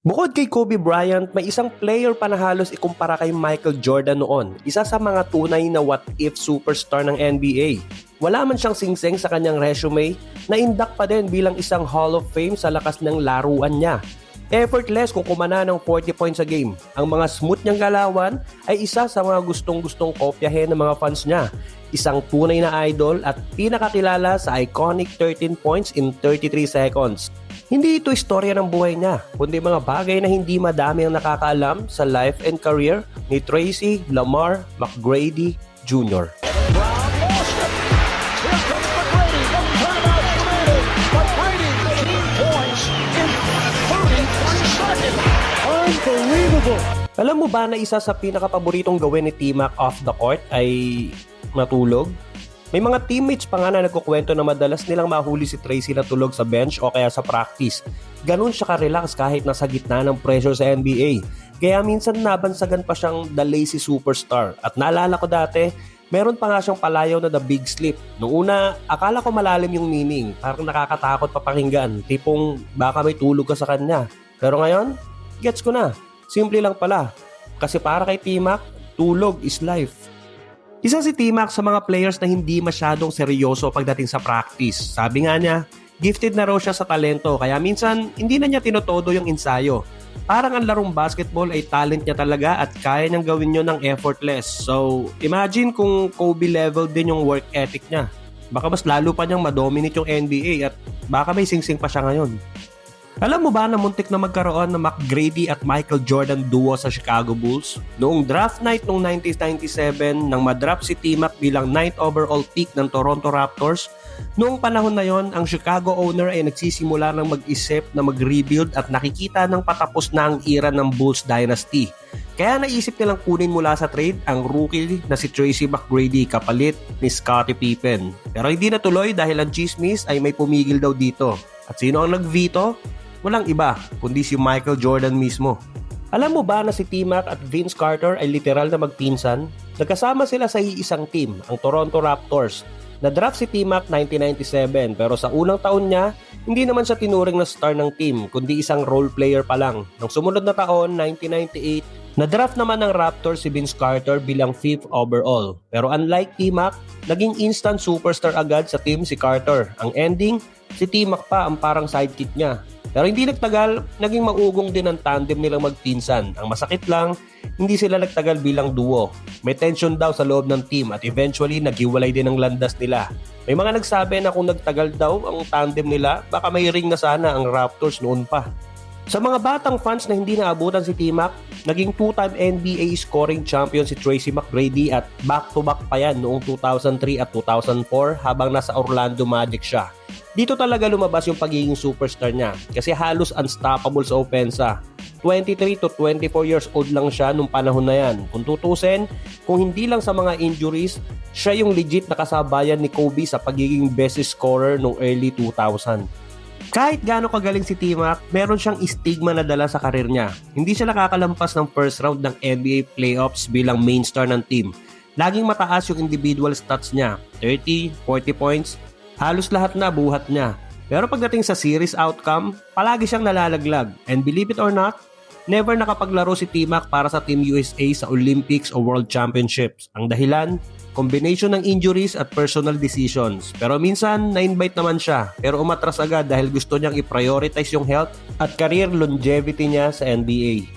Bukod kay Kobe Bryant, may isang player pa na halos ikumpara kay Michael Jordan noon. Isa sa mga tunay na what-if superstar ng NBA. Wala man siyang singseng sa kanyang resume, na-induct pa din bilang isang Hall of Fame sa lakas ng laruan niya. Effortless kung kumana ng 40 points a game. Ang mga smooth niyang galawan ay isa sa mga gustong-gustong kopyahin ng mga fans niya. Isang tunay na idol at pinakakilala sa iconic 13 points in 33 seconds. Hindi ito istorya ng buhay niya, kundi mga bagay na hindi madami ang nakakaalam sa life and career ni Tracy Lamar McGrady Jr. Unbelievable! Alam mo ba na isa sa pinakapaboritong gawin ni T-Mac off the court ay matulog? May mga teammates pa nga na nagkukwento na madalas nilang mahuli si Tracy na tulog sa bench o kaya sa practice. Ganun siya ka-relax kahit nasa gitna ng pressure sa NBA. Kaya minsan nabansagan pa siyang the lazy superstar. At naalala ko dati, meron pa nga siyang palayaw na the big sleep. Noong una, akala ko malalim yung meaning. Parang nakakatakot pa pakinggan. Tipong baka may tulog ka sa kanya. Pero ngayon, gets ko na. Simple lang pala. Kasi para kay T-Mac, tulog is life. Isa si T-Mac sa mga players na hindi masyadong seryoso pagdating sa practice. Sabi nga niya, gifted na raw siya sa talento kaya minsan hindi na niya tinotodo yung ensayo. Parang ang larong basketball ay talent niya talaga at kaya niyang gawin yun ng effortless. So, imagine kung Kobe level din yung work ethic niya. Baka mas lalo pa niyang madominate yung NBA at baka may singsing pa siya ngayon. Alam mo ba na muntik na magkaroon ng McGrady at Michael Jordan duo sa Chicago Bulls? Noong draft night noong 1997 nang madraft si T-Mac bilang 9th overall pick ng Toronto Raptors, noong panahon na yon ang Chicago owner ay nagsisimula ng mag-isip na mag-rebuild at nakikita ng patapos na ang era ng Bulls dynasty. Kaya naisip nilang kunin mula sa trade ang rookie na si Tracy McGrady kapalit ni Scottie Pippen. Pero hindi natuloy dahil ang chismis ay may pumigil daw dito. At sino ang nag-veto? Walang iba, kundi si Michael Jordan mismo. Alam mo ba na si T-Mac at Vince Carter ay literal na magpinsan? Nagkasama sila sa iisang team, ang Toronto Raptors. Na-draft si T-Mac 1997 pero sa unang taon niya, hindi naman siya tinuring na star ng team, kundi isang role player pa lang. Nang sumunod na taon, 1998, na-draft naman ng Raptors si Vince Carter bilang 5th overall. Pero unlike T-Mac, naging instant superstar agad sa team si Carter. Ang ending, si T-Mac pa ang parang sidekick niya. Pero hindi nagtagal, naging maugong din ang tandem nilang magpinsan. Ang masakit lang, hindi sila nagtagal bilang duo. May tension daw sa loob ng team at eventually naghiwalay din ang landas nila. May mga nagsabi na kung nagtagal daw ang tandem nila, baka may ring na sana ang Raptors noon pa. Sa mga batang fans na hindi naabutan si T-Mac, naging 2-time NBA scoring champion si Tracy McGrady at back-to-back pa yan noong 2003 at 2004 habang nasa Orlando Magic siya. Dito talaga lumabas yung pagiging superstar niya kasi halos unstoppable sa opensa. 23 to 24 years old lang siya nung panahon na yan. Kung tutusin, kung hindi lang sa mga injuries, siya yung legit na kasabayan ni Kobe sa pagiging best scorer nung early 2000. Kahit gaano kagaling si T-Mac, meron siyang stigma na dala sa karir niya. Hindi siya nakakalampas ng first round ng NBA playoffs bilang main star ng team. Laging mataas yung individual stats niya, 30, 40 points, halos lahat na buhat niya. Pero pagdating sa series outcome, palagi siyang nalalaglag. And believe it or not, never nakapaglaro si T-Mac para sa Team USA sa Olympics o World Championships. Ang dahilan, combination ng injuries at personal decisions. Pero minsan, na-invite naman siya. Pero umatras agad dahil gusto niyang i-prioritize yung health at career longevity niya sa NBA.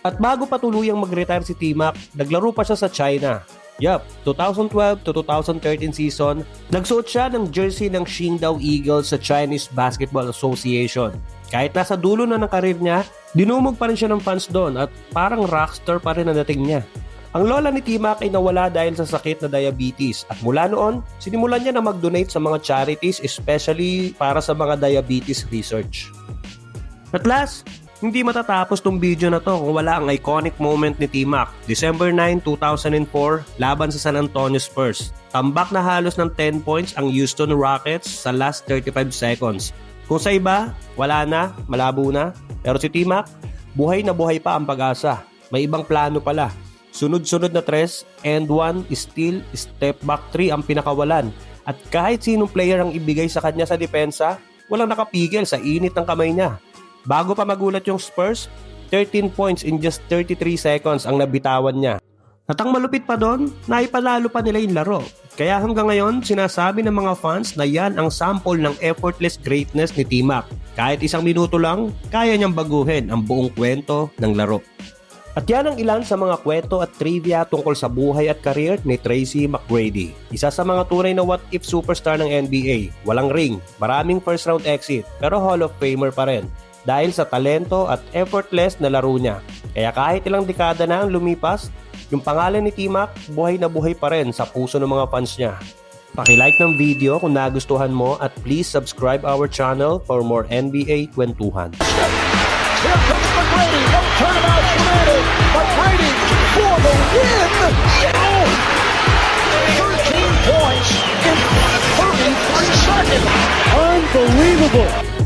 At bago pa tuluyang mag-retire si T-Mac, naglaro pa siya sa China. Yup, 2012 to 2013 season, nagsuot siya ng jersey ng Qingdao Eagles sa Chinese Basketball Association. Kahit nasa dulo na ng karir niya, dinumog pa rin siya ng fans doon at parang rockstar pa rin ang dating niya. Ang lola ni T-Mac ay nawala dahil sa sakit na diabetes at mula noon, sinimulan niya na mag-donate sa mga charities especially para sa mga diabetes research. At last, hindi matatapos tong video na to kung wala ang iconic moment ni T-Mac. December 9, 2004, laban sa San Antonio Spurs. Tambak na halos ng 10 points ang Houston Rockets sa last 35 seconds. Kung sa iba, wala na, malabo na. Pero si T-Mac, buhay na buhay pa ang pag-asa. May ibang plano pala. Sunod-sunod na 3, and 1, steal, step back 3 ang pinakawalan. At kahit sinong player ang ibigay sa kanya sa depensa, walang nakapigil sa init ng kamay niya. Bago pa magulat yung Spurs, 13 points in just 33 seconds ang nabitawan niya. At ang malupit pa doon, naipanalo pa nila yung laro. Kaya hanggang ngayon, sinasabi ng mga fans na yan ang sample ng effortless greatness ni T-Mac. Kahit isang minuto lang, kaya niyang baguhin ang buong kwento ng laro. At yan ang ilan sa mga kwento at trivia tungkol sa buhay at career ni Tracy McGrady. Isa sa mga tunay na what-if superstar ng NBA. Walang ring, maraming first round exit, pero Hall of Famer pa rin. Dahil sa talento at effortless na laro niya. Kaya kahit ilang dekada na ang lumipas, yung pangalan ni T-Mac buhay na buhay pa rin sa puso ng mga fans niya. Paki-like ng video kung nagustuhan mo at please subscribe our channel for more NBA kwentuhan. Here comes McGrady. No turnabout permitted. McGrady for the win. Oh! 13 points in 33 seconds. Unbelievable.